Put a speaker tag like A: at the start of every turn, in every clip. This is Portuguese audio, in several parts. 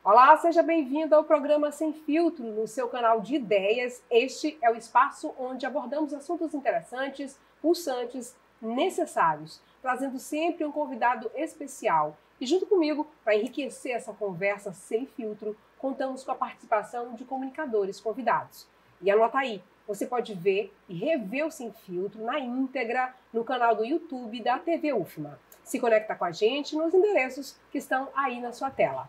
A: Olá, seja bem-vindo ao programa Sem Filtro, no seu canal de ideias. Este é o espaço onde abordamos assuntos interessantes, pulsantes, necessários, trazendo sempre um convidado especial. E junto comigo, para enriquecer essa conversa sem filtro, contamos com a participação de comunicadores convidados. E anota aí, você pode ver e rever o Sem Filtro na íntegra no canal do YouTube da TV UFMA. Se conecta com a gente nos endereços que estão aí na sua tela.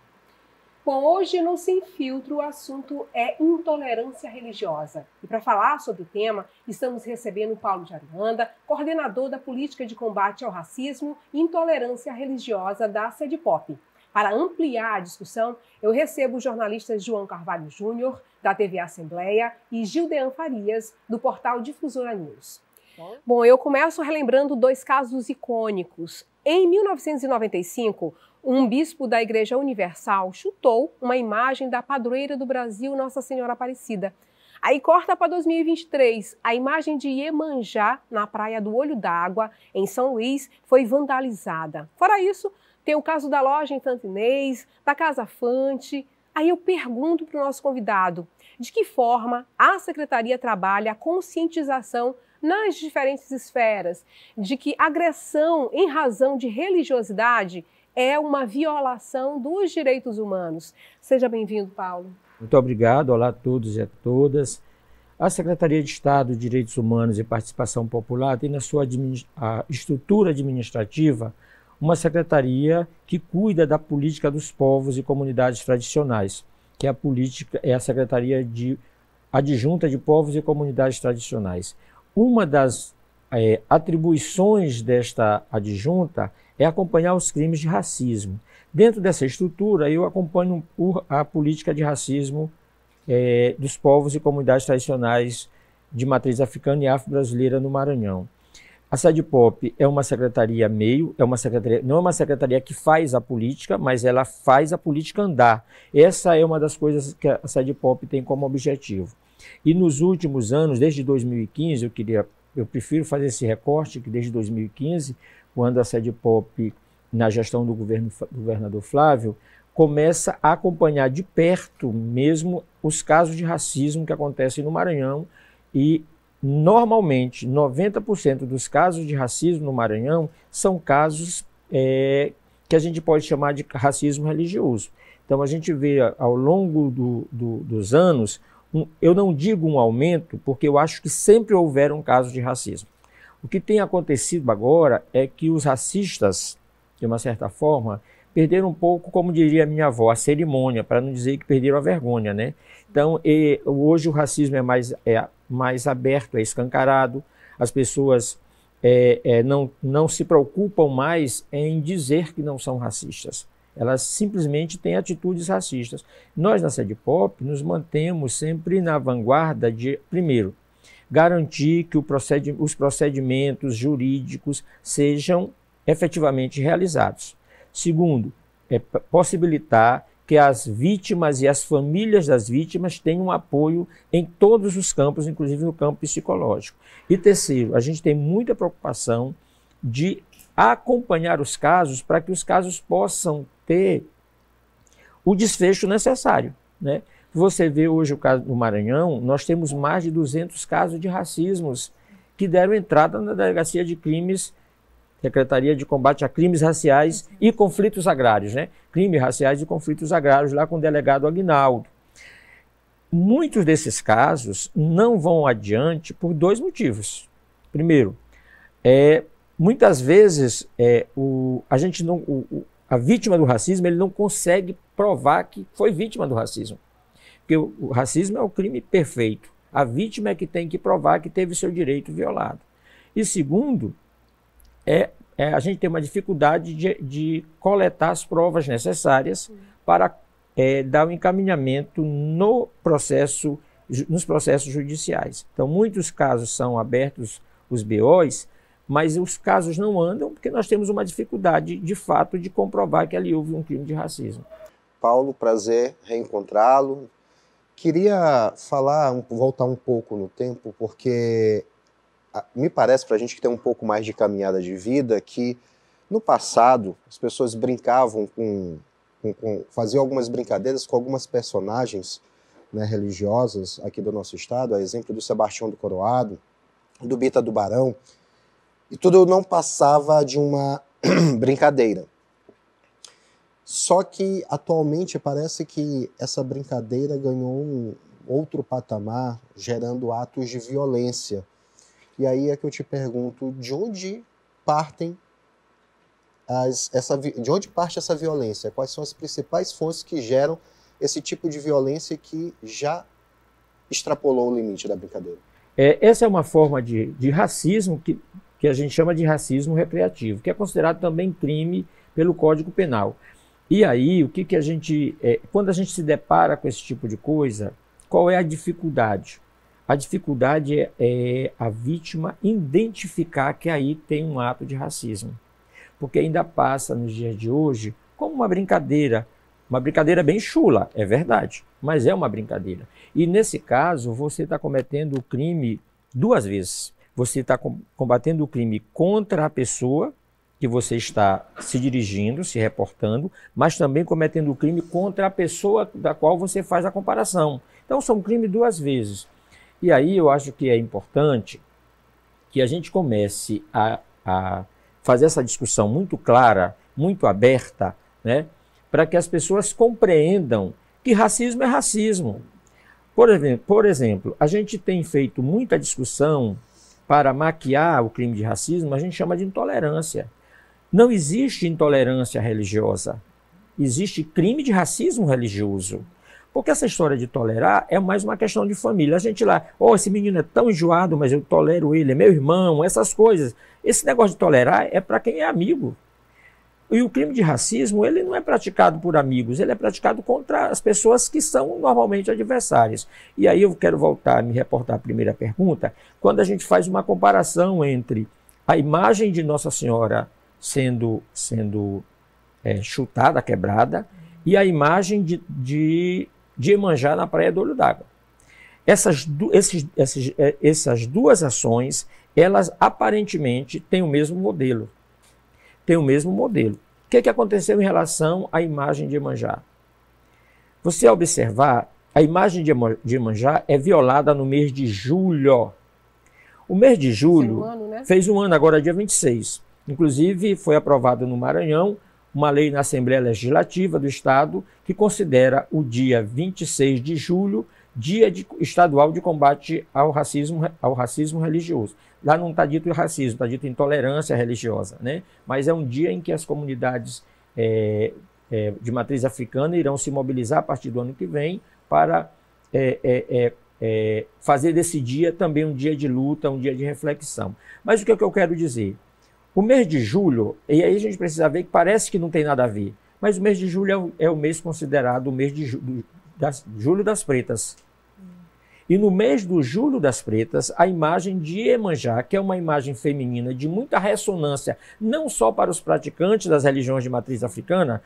A: Bom, hoje no Sem Filtro o assunto é intolerância religiosa. E para falar sobre o tema, estamos recebendo Paulo de Arianda, coordenador da Política de Combate ao Racismo e Intolerância Religiosa da SEDPOP. Para ampliar a discussão, eu recebo os jornalistas João Carvalho Júnior, da TV Assembleia, e Gildean Farias, do portal Difusora News. Bom, eu começo relembrando dois casos icônicos. Em 1995, um bispo da Igreja Universal chutou uma imagem da padroeira do Brasil, Nossa Senhora Aparecida. Aí corta para 2023, a imagem de Iemanjá, na Praia do Olho d'Água, em São Luís, foi vandalizada. Fora isso, tem o caso da loja em Santo Inês, da Casa Fante. Aí eu pergunto para o nosso convidado, de que forma a Secretaria trabalha a conscientização nas diferentes esferas de que agressão em razão de religiosidade é uma violação dos direitos humanos. Seja bem-vindo, Paulo.
B: Muito obrigado. Olá a todos e a todas. A Secretaria de Estado de Direitos Humanos e Participação Popular tem na sua estrutura administrativa uma secretaria que cuida da política dos povos e comunidades tradicionais, que é a Secretaria Adjunta de Povos e Comunidades Tradicionais. Uma das atribuições desta adjunta é acompanhar os crimes de racismo. Dentro dessa estrutura, eu acompanho a política de racismo dos povos e comunidades tradicionais de matriz africana e afro-brasileira no Maranhão. A SEDPOP é uma secretaria meio, não é uma secretaria que faz a política, mas ela faz a política andar. Essa é uma das coisas que a SEDPOP tem como objetivo. E nos últimos anos, desde 2015, eu prefiro fazer esse recorte, que desde 2015, quando a SEDPOP, na gestão do governador Flávio, começa a acompanhar de perto mesmo os casos de racismo que acontecem no Maranhão e, normalmente, 90% dos casos de racismo no Maranhão são casos que a gente pode chamar de racismo religioso. Então, a gente vê ao longo dos anos, eu não digo um aumento, porque eu acho que sempre houveram casos de racismo. O que tem acontecido agora é que os racistas, de uma certa forma, perderam um pouco, como diria minha avó, a cerimônia, para não dizer que perderam a vergonha, né? Então, hoje o racismo é mais aberto, é escancarado, as pessoas não se preocupam mais em dizer que não são racistas. Elas simplesmente têm atitudes racistas. Nós, na SEDPOP, nos mantemos sempre na vanguarda de, primeiro, garantir que os procedimentos jurídicos sejam efetivamente realizados. Segundo, possibilitar que as vítimas e as famílias das vítimas tenham apoio em todos os campos, inclusive no campo psicológico. E terceiro, a gente tem muita preocupação de acompanhar os casos para que os casos possam ter o desfecho necessário, né? Você vê hoje o caso do Maranhão, nós temos mais de 200 casos de racismos que deram entrada na Delegacia de Crimes, Secretaria de Combate a Crimes Raciais e Conflitos Agrários, né? Crimes raciais e conflitos agrários, lá com o delegado Aguinaldo. Muitos desses casos não vão adiante por dois motivos. Primeiro, muitas vezes a vítima do racismo ele não consegue provar que foi vítima do racismo. Porque o racismo é o crime perfeito. A vítima é que tem que provar que teve seu direito violado. E segundo, a gente tem uma dificuldade de coletar as provas necessárias para dar o encaminhamento nos processos judiciais. Então, muitos casos são abertos, os BOs, mas os casos não andam porque nós temos uma dificuldade, de fato, de comprovar que ali houve um crime de racismo.
C: Paulo, prazer reencontrá-lo. Queria voltar um pouco no tempo, porque me parece, para a gente que tem um pouco mais de caminhada de vida, que no passado as pessoas brincavam com fazia algumas brincadeiras com algumas personagens, né, religiosas aqui do nosso estado, a exemplo do Sebastião do Coroado, do Bita do Barão, e tudo não passava de uma brincadeira. Só que atualmente parece que essa brincadeira ganhou um outro patamar, gerando atos de violência. E aí é que eu te pergunto, de onde parte essa violência? Quais são as principais fontes que geram esse tipo de violência que já extrapolou o limite da brincadeira?
B: Essa é uma forma de racismo que a gente chama de racismo recreativo, que é considerado também crime pelo Código Penal. E aí, o que a gente, quando a gente se depara com esse tipo de coisa, qual é a dificuldade? A dificuldade é a vítima identificar que aí tem um ato de racismo. Porque ainda passa nos dias de hoje como uma brincadeira bem chula, é verdade, mas é uma brincadeira. E nesse caso, você está cometendo o crime duas vezes. Você está combatendo o crime contra a pessoa que você está se dirigindo, se reportando, mas também cometendo o crime contra a pessoa da qual você faz a comparação. Então, são crimes duas vezes. E aí eu acho que é importante que a gente comece a fazer essa discussão muito clara, muito aberta, né, para que as pessoas compreendam que racismo é racismo. Por exemplo, a gente tem feito muita discussão para maquiar o crime de racismo, a gente chama de intolerância. Não existe intolerância religiosa, existe crime de racismo religioso. Porque essa história de tolerar é mais uma questão de família. A gente lá, esse menino é tão enjoado, mas eu tolero ele, é meu irmão, essas coisas. Esse negócio de tolerar é para quem é amigo. E o crime de racismo, ele não é praticado por amigos, ele é praticado contra as pessoas que são normalmente adversárias. E aí eu quero voltar a me reportar à primeira pergunta, quando a gente faz uma comparação entre a imagem de Nossa Senhora sendo chutada, quebrada, e a imagem de Iemanjá na Praia do Olho d'Água. Essas duas ações, elas aparentemente têm o mesmo modelo. O que aconteceu em relação à imagem de Iemanjá? Você observar, a imagem de Iemanjá é violada no mês de julho. O mês de julho fez um ano agora, dia 26. Inclusive, foi aprovado no Maranhão uma lei na Assembleia Legislativa do Estado que considera o dia 26 de julho Dia Estadual de Combate ao Racismo Religioso. Lá não está dito racismo, está dito intolerância religiosa, né? Mas é um dia em que as comunidades de matriz africana irão se mobilizar a partir do ano que vem para fazer desse dia também um dia de luta, um dia de reflexão. Mas o que é que eu quero dizer? O mês de julho, e aí a gente precisa ver que parece que não tem nada a ver, mas o mês de julho é o mês considerado o mês de Julho das Pretas. E no mês do Julho das Pretas, a imagem de Iemanjá, que é uma imagem feminina de muita ressonância, não só para os praticantes das religiões de matriz africana,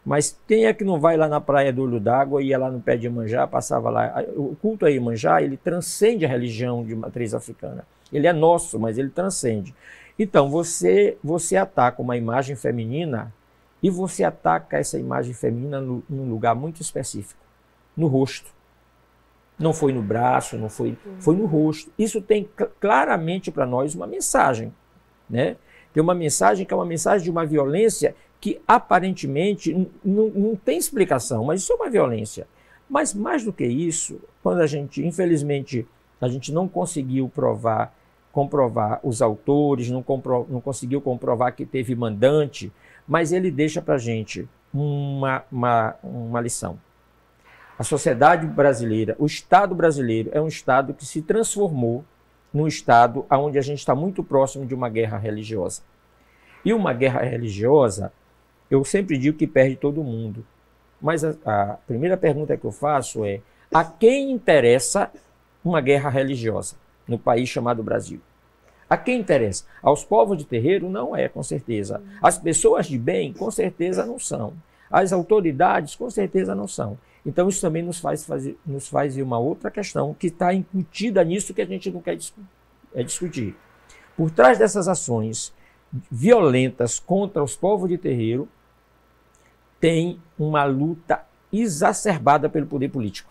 B: mas quem é que não vai lá na Praia do Olho d'Água e ia lá no pé de Iemanjá, passava lá. O culto a Iemanjá, ele transcende a religião de matriz africana. Ele é nosso, mas ele transcende. Então, você ataca uma imagem feminina e você ataca essa imagem feminina num lugar muito específico, no rosto. Não foi no braço, não foi no rosto. Isso tem claramente para nós uma mensagem, né? Tem uma mensagem que é uma mensagem de uma violência que aparentemente não tem explicação, mas isso é uma violência. Mas mais do que isso, quando infelizmente, a gente não conseguiu comprovar os autores, não conseguiu comprovar que teve mandante, mas ele deixa para a gente uma lição. A sociedade brasileira, o Estado brasileiro é um Estado que se transformou num Estado onde a gente está muito próximo de uma guerra religiosa. E uma guerra religiosa, eu sempre digo que perde todo mundo. Mas a primeira pergunta que eu faço é: a quem interessa uma guerra religiosa no país chamado Brasil? A quem interessa? Aos povos de terreiro não é, com certeza. As pessoas de bem, com certeza não são. As autoridades, com certeza não são. Então isso também nos faz ver uma outra questão que está incutida nisso que a gente não quer discutir. Por trás dessas ações violentas contra os povos de terreiro, tem uma luta exacerbada pelo poder político.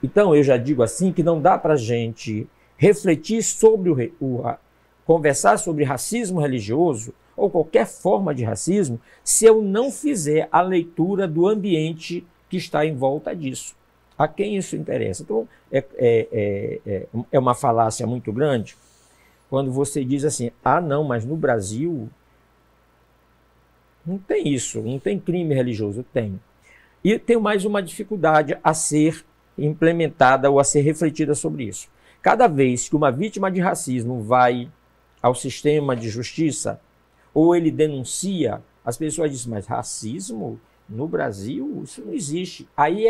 B: Então, eu já digo assim que não dá para a gente refletir sobre conversar sobre racismo religioso ou qualquer forma de racismo se eu não fizer a leitura do ambiente que está em volta disso. A quem isso interessa? Então, é uma falácia muito grande quando você diz assim, não, mas no Brasil não tem isso, não tem crime religioso. Tem. E tem mais uma dificuldade a ser implementada ou a ser refletida sobre isso. Cada vez que uma vítima de racismo vai ao sistema de justiça ou ele denuncia, as pessoas dizem, mas racismo no Brasil, isso não existe. Aí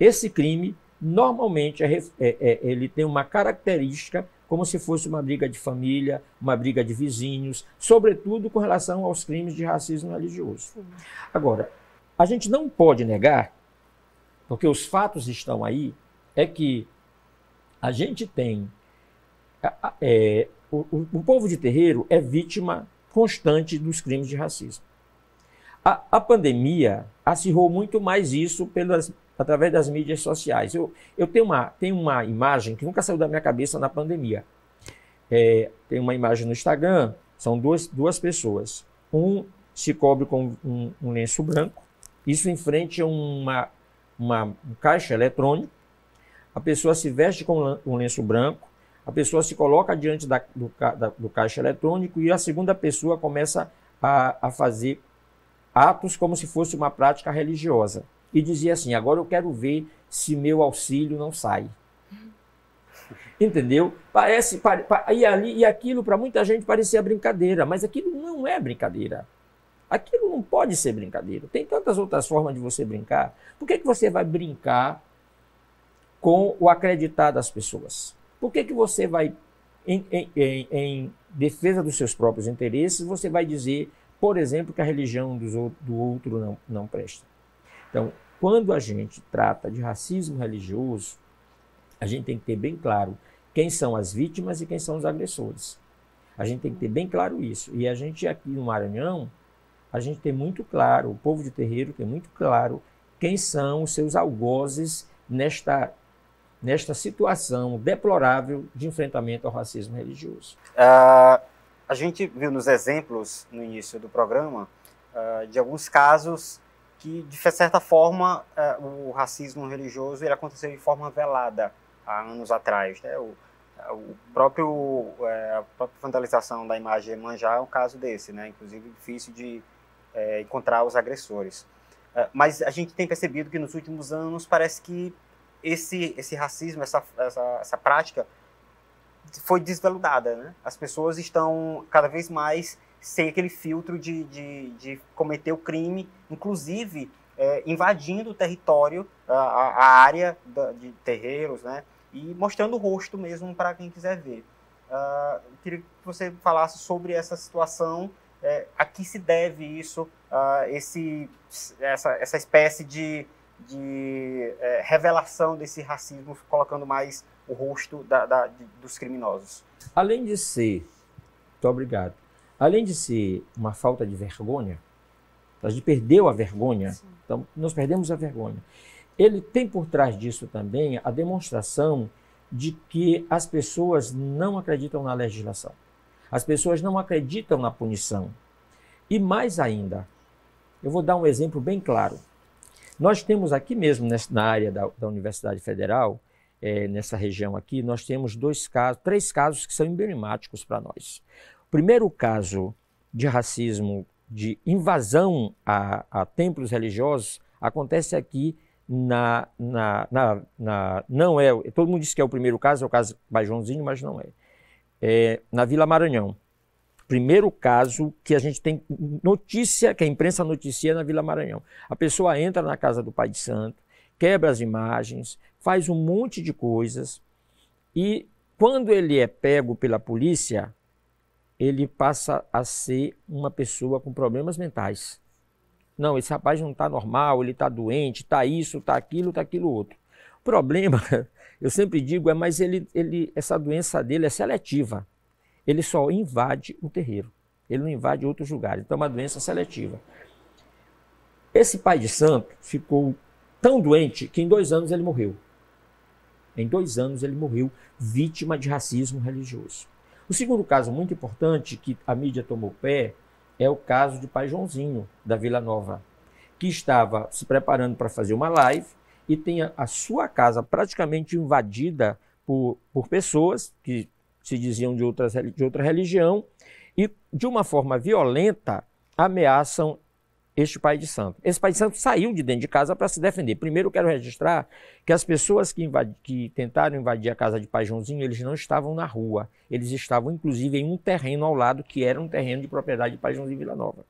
B: esse crime, normalmente, ele tem uma característica como se fosse uma briga de família, uma briga de vizinhos, sobretudo com relação aos crimes de racismo religioso. Sim. Agora, a gente não pode negar, porque os fatos estão aí, é que a gente tem... O povo de terreiro é vítima constante dos crimes de racismo. A pandemia acirrou muito mais isso através das mídias sociais. Eu tenho uma imagem que nunca saiu da minha cabeça na pandemia. Tem uma imagem no Instagram, são duas pessoas. Um se cobre com um lenço branco, isso em frente a um caixa eletrônico. A pessoa se veste com um lenço branco, a pessoa se coloca diante do caixa eletrônico e a segunda pessoa começa a fazer atos como se fosse uma prática religiosa. E dizia assim, agora eu quero ver se meu auxílio não sai. Entendeu? E aquilo para muita gente parecia brincadeira, mas aquilo não é brincadeira. Aquilo não pode ser brincadeira. Tem tantas outras formas de você brincar. Por que você vai brincar com o acreditar das pessoas? Por que você vai, em defesa dos seus próprios interesses, você vai dizer, por exemplo, que a religião do outro não presta? Então, quando a gente trata de racismo religioso, a gente tem que ter bem claro quem são as vítimas e quem são os agressores. A gente tem que ter bem claro isso. E a gente aqui no Maranhão, a gente tem muito claro, o povo de terreiro tem muito claro quem são os seus algozes nesta situação deplorável de enfrentamento ao racismo religioso.
D: A gente viu nos exemplos no início do programa de alguns casos que, de certa forma, o racismo religioso ele aconteceu de forma velada há anos atrás. Né? A própria vandalização da imagem Iemanjá é um caso desse, né? Inclusive difícil de encontrar os agressores. Mas a gente tem percebido que nos últimos anos parece que esse racismo, essa prática foi desveludada, né? As pessoas estão cada vez mais sem aquele filtro de cometer o crime, inclusive invadindo o território, a área de terreiros, né? E mostrando o rosto mesmo para quem quiser ver. Queria que você falasse sobre essa situação, a que se deve isso, essa espécie de revelação desse racismo, colocando mais o rosto dos criminosos.
B: Além de ser, muito obrigado, além de ser uma falta de vergonha, a gente perdeu a vergonha, então nós perdemos a vergonha. Ele tem por trás disso também a demonstração de que as pessoas não acreditam na legislação. As pessoas não acreditam na punição. E mais ainda, eu vou dar um exemplo bem claro. Nós temos aqui mesmo, na área da Universidade Federal, nessa região aqui, nós temos três casos que são emblemáticos para nós. O primeiro caso de racismo, de invasão a templos religiosos, acontece aqui não é, todo mundo diz que é o primeiro caso, é o caso Bajãozinho, mas não é. Na Vila Maranhão. Primeiro caso que a gente tem notícia, que a imprensa noticia na Vila Maranhão. A pessoa entra na casa do Pai de Santo, quebra as imagens, faz um monte de coisas e quando ele é pego pela polícia, ele passa a ser uma pessoa com problemas mentais. Não, esse rapaz não está normal, ele está doente, está isso, está aquilo outro. O problema, eu sempre digo, mas essa doença dele é seletiva. Ele só invade o terreiro, ele não invade outros lugares, então é uma doença seletiva. Esse pai de santo ficou tão doente que em 2 anos ele morreu. Em 2 anos ele morreu vítima de racismo religioso. O segundo caso muito importante que a mídia tomou pé é o caso de pai Joãozinho, da Vila Nova, que estava se preparando para fazer uma live e tem a sua casa praticamente invadida por pessoas que se diziam de outra religião e, de uma forma violenta, ameaçam este pai de santo. Esse pai de santo saiu de dentro de casa para se defender. Primeiro, eu quero registrar que as pessoas que tentaram invadir a casa de pai Joãozinho, eles não estavam na rua. Eles estavam, inclusive, em um terreno ao lado, que era um terreno de propriedade de pai Joãozinho Vila Nova.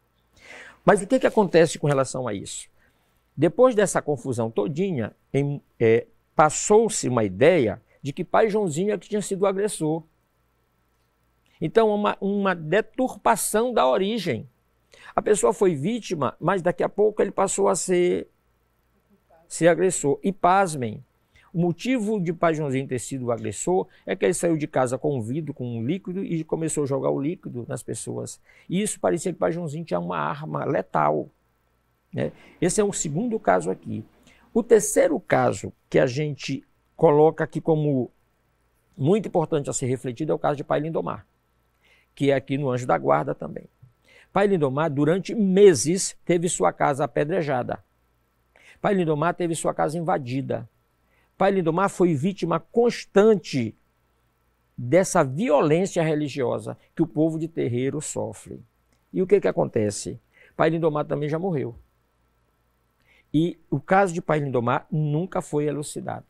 B: Mas o que acontece com relação a isso? Depois dessa confusão todinha, passou-se uma ideia de que pai Joãozinho é que tinha sido o agressor. Então, uma deturpação da origem. A pessoa foi vítima, mas daqui a pouco ele passou a ser agressor. E pasmem, o motivo de pai Joãozinho ter sido o agressor é que ele saiu de casa com um vidro, com um líquido e começou a jogar o líquido nas pessoas. E isso parecia que pai Joãozinho tinha uma arma letal. Né? Esse é o segundo caso aqui. O terceiro caso que a gente coloca aqui como muito importante a ser refletido é o caso de pai Lindomar, que é aqui no Anjo da Guarda também. Pai Lindomar, durante meses, teve sua casa apedrejada. Pai Lindomar teve sua casa invadida. Pai Lindomar foi vítima constante dessa violência religiosa que o povo de terreiro sofre. E o que acontece? Pai Lindomar também já morreu. E o caso de pai Lindomar nunca foi elucidado.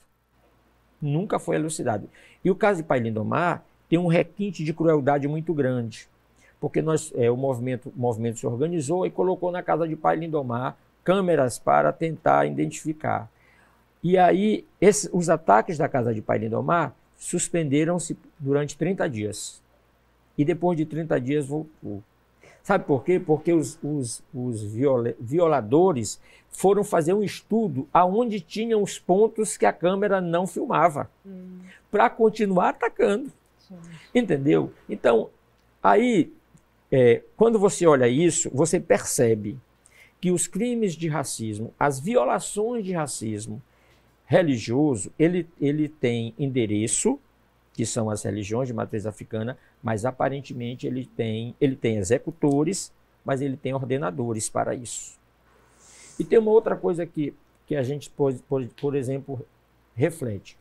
B: Nunca foi elucidado. E o caso de pai Lindomar tem um requinte de crueldade muito grande. Porque o movimento se organizou e colocou na casa de pai Lindomar câmeras para tentar identificar. E aí, os ataques da casa de pai Lindomar suspenderam-se durante 30 dias. E depois de 30 dias voltou. Sabe por quê? Porque os violadores foram fazer um estudo aonde tinham os pontos que a câmera não filmava, para continuar atacando. Sim. Entendeu? Então, aí... quando você olha isso, você percebe que os crimes de racismo, as violações de racismo religioso, ele tem endereço, que são as religiões de matriz africana, mas aparentemente ele tem executores, mas ele tem ordenadores para isso. E tem uma outra coisa que a gente, por exemplo, reflete,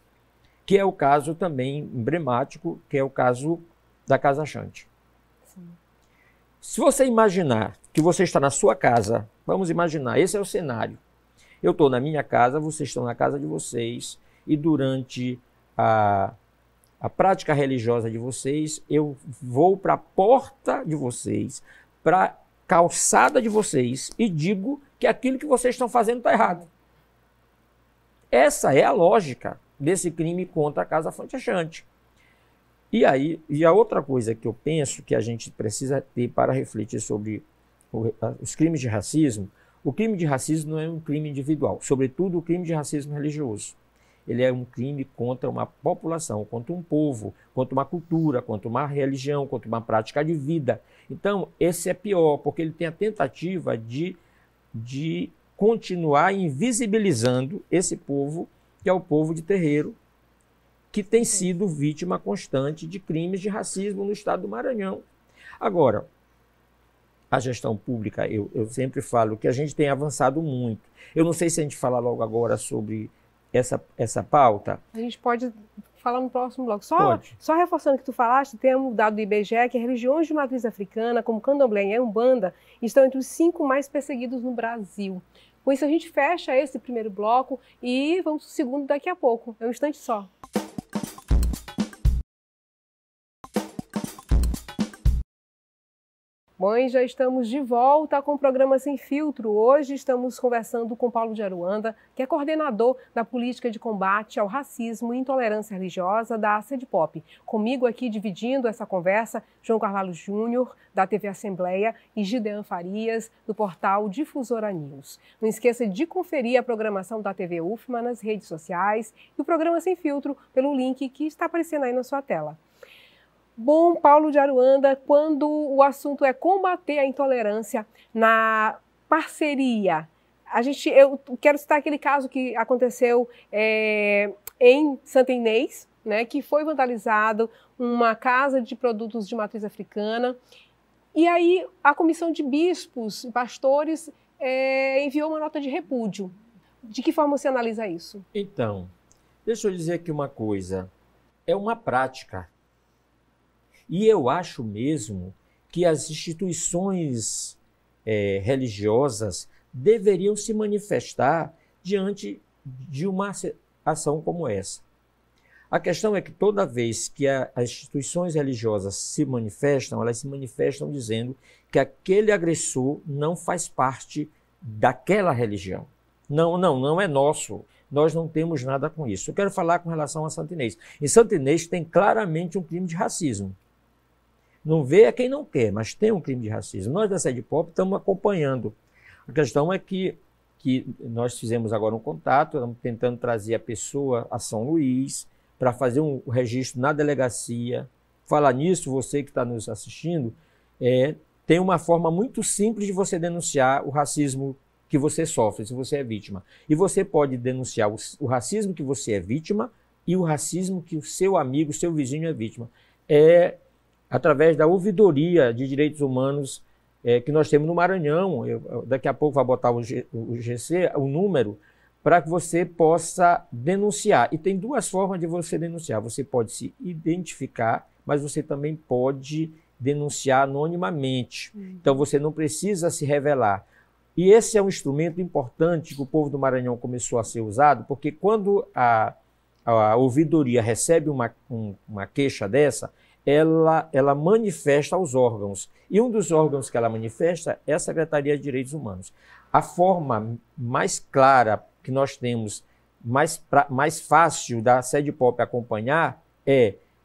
B: que é o caso também emblemático, que é o caso da Casa Chante. Sim. Se você imaginar que você está na sua casa, vamos imaginar, esse é o cenário. Eu estou na minha casa, vocês estão na casa de vocês, e durante a prática religiosa de vocês, eu vou para a porta de vocês, para a calçada de vocês, e digo que aquilo que vocês estão fazendo está errado. Essa é a lógica desse crime contra a Casa Fonte Achante. E a outra coisa que eu penso que a gente precisa ter para refletir sobre os crimes de racismo, o crime de racismo não é um crime individual, sobretudo o crime de racismo religioso. Ele é um crime contra uma população, contra um povo, contra uma cultura, contra uma religião, contra uma prática de vida. Então, esse é pior, porque ele tem a tentativa de continuar invisibilizando esse povo, que é o povo de terreiro, que tem sido vítima constante de crimes de racismo no estado do Maranhão. Agora, a gestão pública, eu sempre falo que a gente tem avançado muito. Eu não sei se a gente fala logo agora sobre essa pauta.
A: A gente pode falar no próximo bloco. Só reforçando o que tu falaste, tem um dado do IBGE que religiões de matriz africana, como Candomblé e Umbanda, estão entre os 5 mais perseguidos no Brasil. Com isso, a gente fecha esse primeiro bloco e vamos para o segundo daqui a pouco. É um instante só. Bom, e já estamos de volta com o programa Sem Filtro. Hoje estamos conversando com Paulo de Aruanda, que é coordenador da política de combate ao racismo e intolerância religiosa da CEDPOP. Comigo aqui dividindo essa conversa, João Carvalho Júnior, da TV Assembleia, e Gideon Farias, do portal Difusora News. Não esqueça de conferir a programação da TV UFMA nas redes sociais e o programa Sem Filtro pelo link que está aparecendo aí na sua tela. Bom, Paulo de Aruanda, quando o assunto é combater a intolerância na parceria, eu quero citar aquele caso que aconteceu em Santa Inês, né, que foi vandalizado uma casa de produtos de matriz africana. E aí a comissão de bispos e pastores enviou uma nota de repúdio. De que forma você analisa isso?
B: Então, deixa eu dizer aqui uma coisa. É uma prática. E eu acho mesmo que as instituições religiosas deveriam se manifestar diante de uma ação como essa. A questão é que toda vez que as instituições religiosas se manifestam, elas se manifestam dizendo que aquele agressor não faz parte daquela religião. Não é nosso. Nós não temos nada com isso. Eu quero falar com relação a Santa Inês. Em Santa Inês tem claramente um crime de racismo. Não vê quem não quer, mas tem um crime de racismo. Nós da Sede Pop estamos acompanhando. A questão é que nós fizemos agora um contato, estamos tentando trazer a pessoa a São Luís para fazer um registro na delegacia. Falar nisso, você que está nos assistindo, tem uma forma muito simples de você denunciar o racismo que você sofre, se você é vítima. E você pode denunciar o racismo que você é vítima e o racismo que o seu amigo, o seu vizinho é vítima. Através da ouvidoria de direitos humanos que nós temos no Maranhão. Daqui a pouco vai botar o GC, o número, para que você possa denunciar. E tem duas formas de você denunciar. Você pode se identificar, mas você também pode denunciar anonimamente. Então você não precisa se revelar. E esse é um instrumento importante que o povo do Maranhão começou a ser usado, porque quando a ouvidoria recebe uma queixa dessa, ela manifesta aos órgãos. E um dos órgãos que ela manifesta é a Secretaria de Direitos Humanos. A forma mais clara que nós temos, mais fácil da Sede Pop acompanhar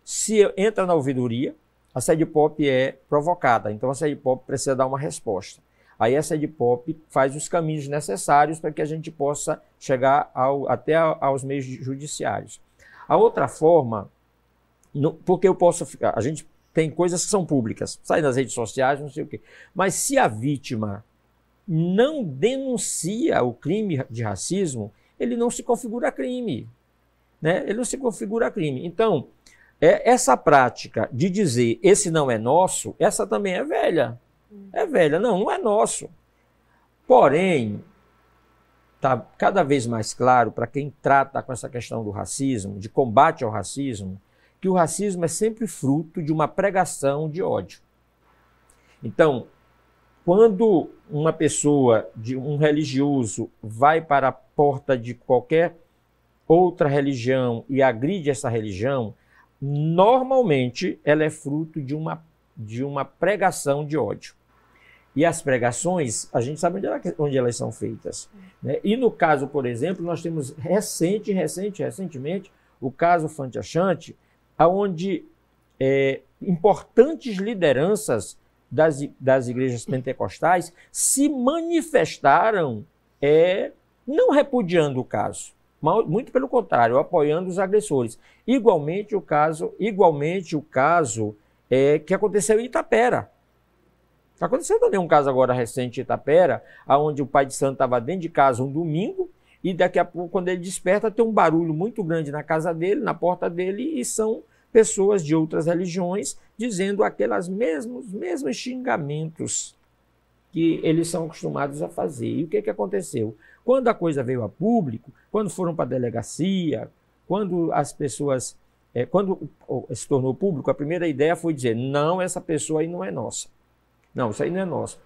B: se entra na ouvidoria, a Sede Pop é provocada. Então a Sede Pop precisa dar uma resposta. Aí a Sede Pop faz os caminhos necessários para que a gente possa chegar até aos meios judiciários. A outra forma, porque eu posso ficar, a gente tem coisas que são públicas, sai nas redes sociais, não sei o quê. Mas se a vítima não denuncia o crime de racismo, ele não se configura crime. Né? Ele não se configura crime. Então, essa prática de dizer esse não é nosso, essa também é velha. É velha, não é nosso. Porém, está cada vez mais claro para quem trata com essa questão do racismo, de combate ao racismo, que o racismo é sempre fruto de uma pregação de ódio. Então, quando uma pessoa, um religioso, vai para a porta de qualquer outra religião e agride essa religião, normalmente ela é fruto de uma pregação de ódio. E as pregações, a gente sabe onde elas são feitas. Né? E no caso, por exemplo, nós temos recentemente o caso Fante Achante, onde importantes lideranças das igrejas pentecostais se manifestaram não repudiando o caso, mas muito pelo contrário, apoiando os agressores. Igualmente o caso que aconteceu em Itapera. Aconteceu também um caso agora recente em Itapera, onde o pai de santo estava dentro de casa um domingo, e daqui a pouco, quando ele desperta, tem um barulho muito grande na casa dele, na porta dele, e são pessoas de outras religiões dizendo aqueles mesmos xingamentos que eles são acostumados a fazer. E o que aconteceu? Quando a coisa veio a público, quando foram para a delegacia, quando as pessoas... quando se tornou público, a primeira ideia foi dizer, não, essa pessoa aí não é nossa. Não, isso aí não é nosso.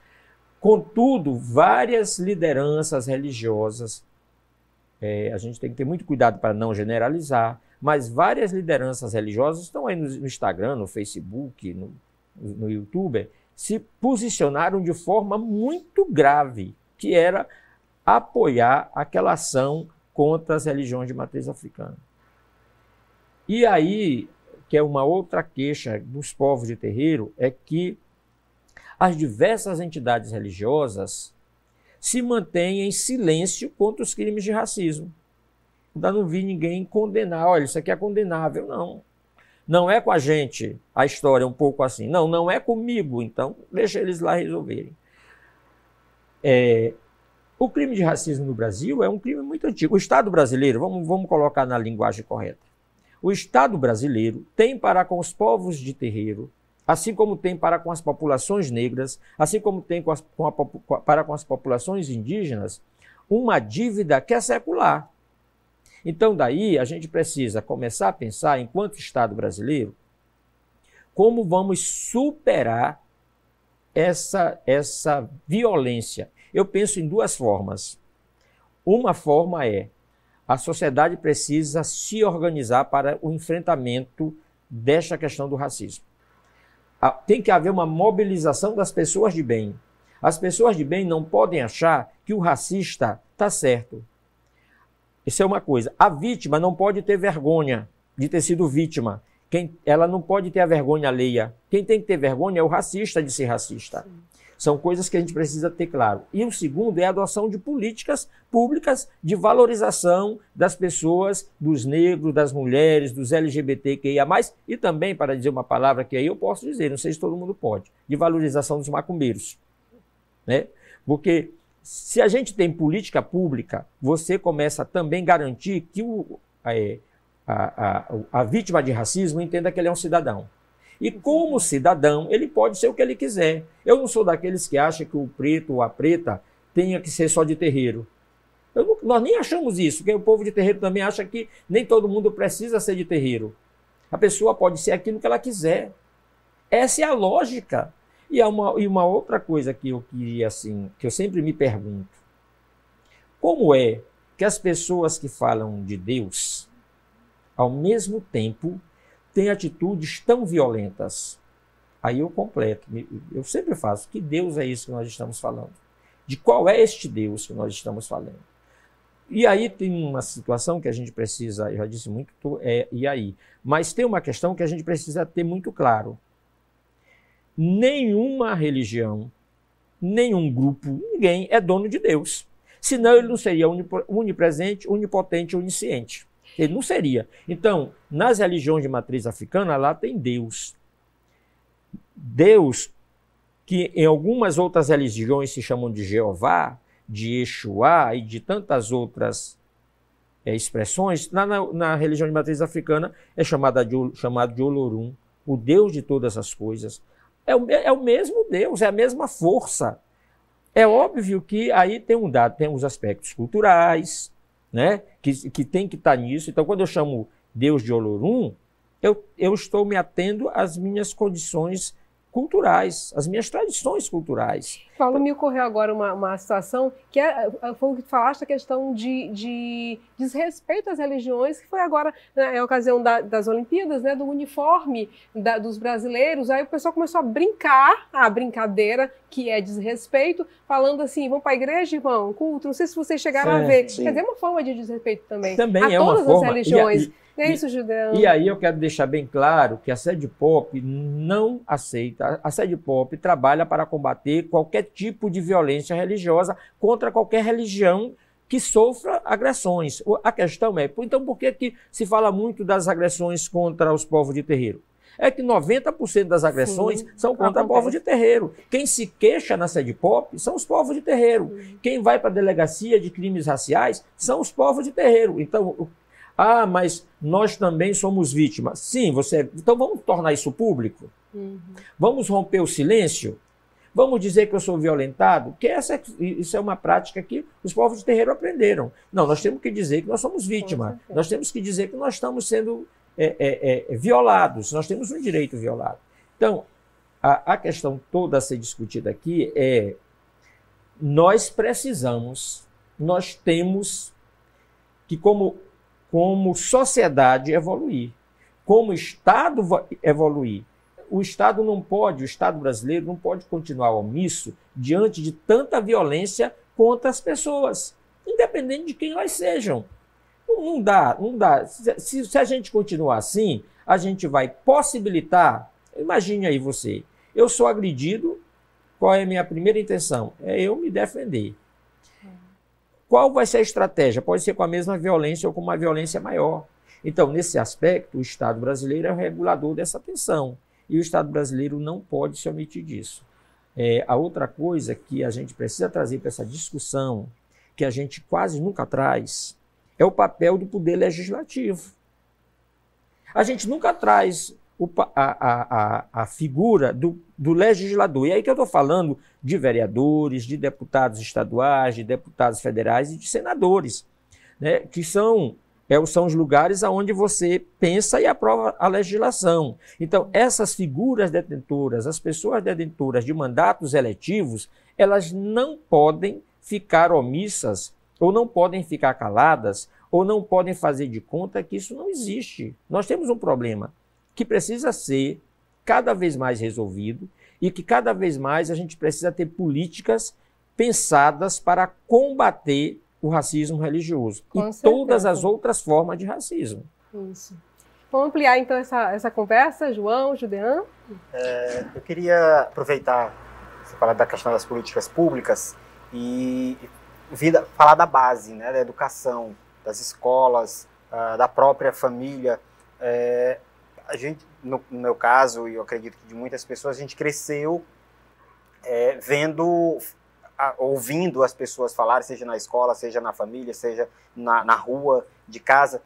B: Contudo, várias lideranças religiosas, a gente tem que ter muito cuidado para não generalizar, mas várias lideranças religiosas estão aí no Instagram, no Facebook, no YouTube, se posicionaram de forma muito grave, que era apoiar aquela ação contra as religiões de matriz africana. E aí, que é uma outra queixa dos povos de terreiro, é que as diversas entidades religiosas se mantêm em silêncio contra os crimes de racismo. Ainda não vi ninguém condenar, olha, isso aqui é condenável, não. Não é com a gente, a história é um pouco assim. Não é comigo, então deixa eles lá resolverem. O crime de racismo no Brasil é um crime muito antigo. O Estado brasileiro, vamos colocar na linguagem correta, o Estado brasileiro tem para com os povos de terreiro, assim como tem para com as populações negras, assim como tem para com as populações indígenas, uma dívida que é secular. Então, daí, a gente precisa começar a pensar, enquanto Estado brasileiro, como vamos superar essa violência. Eu penso em duas formas. Uma forma é, a sociedade precisa se organizar para o enfrentamento desta questão do racismo. Tem que haver uma mobilização das pessoas de bem. As pessoas de bem não podem achar que o racista está certo. Isso é uma coisa. A vítima não pode ter vergonha de ter sido vítima. Ela não pode ter a vergonha alheia. Quem tem que ter vergonha é o racista de ser racista. Sim. São coisas que a gente precisa ter claro. E o segundo é a adoção de políticas públicas de valorização das pessoas, dos negros, das mulheres, dos LGBTQIA+, e também, para dizer uma palavra que aí eu posso dizer, não sei se todo mundo pode, de valorização dos macumbeiros. Né? Porque se a gente tem política pública, você começa a também garantir que a vítima de racismo entenda que ele é um cidadão. E como cidadão, ele pode ser o que ele quiser. Eu não sou daqueles que acham que o preto ou a preta tenha que ser só de terreiro. Nós nem achamos isso, porque o povo de terreiro também acha que nem todo mundo precisa ser de terreiro. A pessoa pode ser aquilo que ela quiser. Essa é a lógica. E uma outra coisa que eu queria, assim, que eu sempre me pergunto. Como é que as pessoas que falam de Deus, ao mesmo tempo, têm atitudes tão violentas? Aí eu completo. Eu sempre faço. Que Deus é isso que nós estamos falando? De qual é este Deus que nós estamos falando? E aí tem uma situação que a gente precisa, eu já disse muito, e aí? Mas tem uma questão que a gente precisa ter muito claro. Nenhuma religião, nenhum grupo, ninguém é dono de Deus. Senão ele não seria onipresente, onipotente, onisciente. Ele não seria. Então, nas religiões de matriz africana, lá tem Deus. Deus, que em algumas outras religiões se chamam de Jeová, de Exuá e de tantas outras expressões, na religião de matriz africana é chamado de Olorum, o Deus de todas as coisas. É o mesmo Deus, é a mesma força. É óbvio que aí tem os aspectos culturais, né, que tem que estar nisso. Então, quando eu chamo Deus de Olorum, eu estou me atendo às minhas condições culturais, às minhas tradições culturais.
A: Paulo, me ocorreu agora uma situação que foi o que tu falaste, a questão de desrespeito às religiões, que foi agora na ocasião das Olimpíadas, né, do uniforme dos brasileiros. Aí o pessoal começou a brincar, a brincadeira, que é desrespeito, falando assim, vão para a igreja, irmão, culto, não sei se vocês chegaram a ver. Sim. Quer dizer, é uma forma de desrespeito também.
B: Também
A: a
B: é
A: todas
B: uma forma.
A: As religiões. É isso, Judeão.
B: E aí eu quero deixar bem claro que a Sede Pop não aceita, a Sede Pop trabalha para combater qualquer tipo de violência religiosa contra qualquer religião que sofra agressões. A questão é, então por que se fala muito das agressões contra os povos de terreiro? É que 90% das agressões são contra povos de terreiro. Quem se queixa na Sede Pop são os povos de terreiro. Quem vai para a delegacia de crimes raciais são os povos de terreiro. Então, mas nós também somos vítimas. Sim, então vamos tornar isso público? Vamos romper o silêncio? Vamos dizer que eu sou violentado? Que isso é uma prática que os povos de terreiro aprenderam. Não, nós temos que dizer que nós somos vítimas. Nós temos que dizer que nós estamos sendo violados. Nós temos um direito violado. Então, a questão toda a ser discutida aqui é: nós temos que, como sociedade, evoluir, como Estado evoluir. O Estado brasileiro não pode continuar omisso diante de tanta violência contra as pessoas, independente de quem elas sejam. Não dá. Se a gente continuar assim, a gente vai possibilitar, imagine aí você, eu sou agredido, qual é a minha primeira intenção? É eu me defender. Qual vai ser a estratégia? Pode ser com a mesma violência ou com uma violência maior. Então, nesse aspecto, o Estado brasileiro é o regulador dessa tensão. E o Estado brasileiro não pode se omitir disso. A outra coisa que a gente precisa trazer para essa discussão que a gente quase nunca traz é o papel do poder legislativo. A gente nunca traz a figura do legislador. E aí que eu estou falando de vereadores, de deputados estaduais, de deputados federais e de senadores, né, que são os lugares onde você pensa e aprova a legislação. Então, essas figuras detentoras, as pessoas detentoras de mandatos eletivos, elas não podem ficar omissas, ou não podem ficar caladas, ou não podem fazer de conta que isso não existe. Nós temos um problema que precisa ser cada vez mais resolvido e que cada vez mais a gente precisa ter políticas pensadas para combater o racismo religioso e todas as outras formas de racismo.
A: Isso. Vamos ampliar então essa conversa, João, Judean?
D: Eu queria aproveitar, você falar da questão das políticas públicas e falar da base, né, da educação, das escolas, da própria família. A gente, no meu caso, e eu acredito que de muitas pessoas, a gente cresceu ouvindo as pessoas falarem, seja na escola, seja na família, seja na rua, de casa,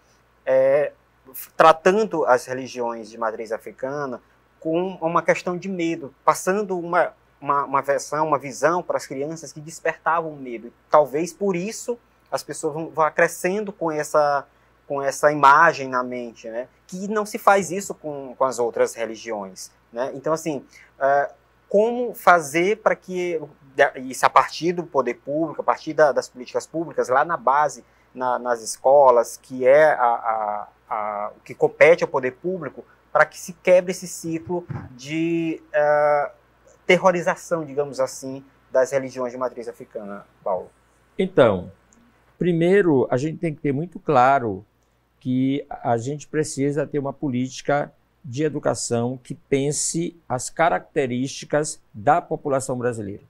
D: tratando as religiões de matriz africana com uma questão de medo, passando uma visão para as crianças que despertavam medo. E talvez por isso as pessoas vão crescendo com essa imagem na mente, né? Que não se faz isso com as outras religiões, né? Então, assim, como fazer para que isso a partir do poder público, a partir das políticas públicas, lá na base, nas escolas, que é o que compete ao poder público, para que se quebre esse ciclo de terrorização, digamos assim, das religiões de matriz africana, Paulo?
B: Então, primeiro, a gente tem que ter muito claro que a gente precisa ter uma política de educação que pense as características da população brasileira.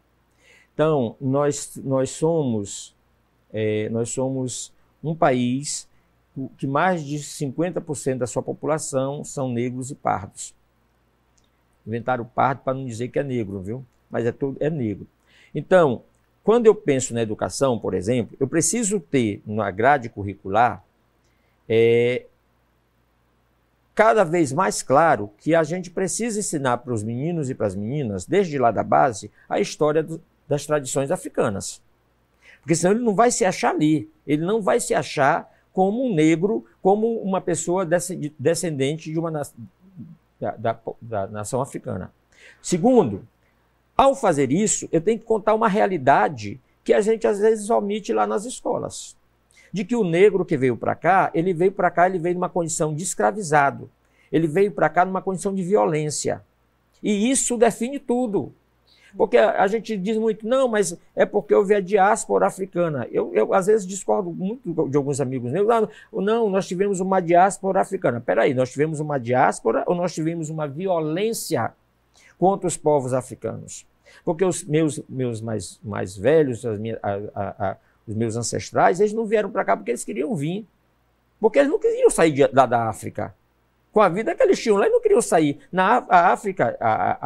B: Então, nós somos um país que mais de 50% da sua população são negros e pardos. Inventaram pardo para não dizer que é negro, viu? Mas é negro. Então, quando eu penso na educação, por exemplo, eu preciso ter na grade curricular cada vez mais claro que a gente precisa ensinar para os meninos e para as meninas, desde lá da base, a história das tradições africanas. Porque senão ele não vai se achar ali, ele não vai se achar como um negro, como uma pessoa descendente de da nação africana. Segundo, ao fazer isso, eu tenho que contar uma realidade que a gente às vezes omite lá nas escolas. De que o negro que veio para cá, ele veio numa condição de escravizado. Ele veio para cá numa condição de violência. E isso define tudo. Porque a gente diz muito, não, mas é porque houve a diáspora africana. Eu às vezes discordo muito de alguns amigos meus. Não, nós tivemos uma diáspora africana. Peraí, nós tivemos uma diáspora ou nós tivemos uma violência contra os povos africanos? Porque os meus mais velhos, os meus ancestrais, eles não vieram para cá porque eles queriam vir. Porque eles não queriam sair da África. Com a vida que eles tinham lá, eles não queriam sair. A África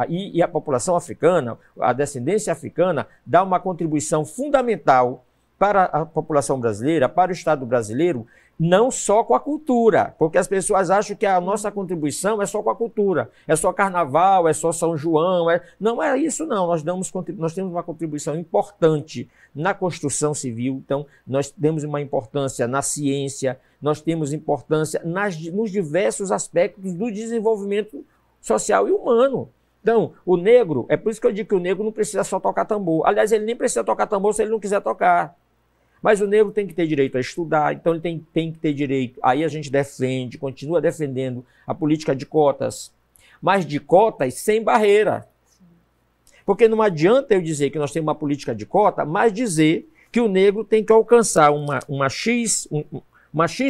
B: e a população africana, a descendência africana, dá uma contribuição fundamental para a população brasileira, para o Estado brasileiro, não só com a cultura, porque as pessoas acham que a nossa contribuição é só com a cultura, é só carnaval, é só São João, não é isso não, nós temos uma contribuição importante na construção civil, então nós temos uma importância na ciência, nós temos importância nos diversos aspectos do desenvolvimento social e humano. Então, o negro, é por isso que eu digo que o negro não precisa só tocar tambor, aliás, ele nem precisa tocar tambor se ele não quiser tocar. Mas o negro tem que ter direito a estudar, então ele tem que ter direito. Aí a gente continua defendendo a política de cotas, mas de cotas sem barreira. Porque não adianta eu dizer que nós temos uma política de cota, mas dizer que o negro tem que alcançar uma X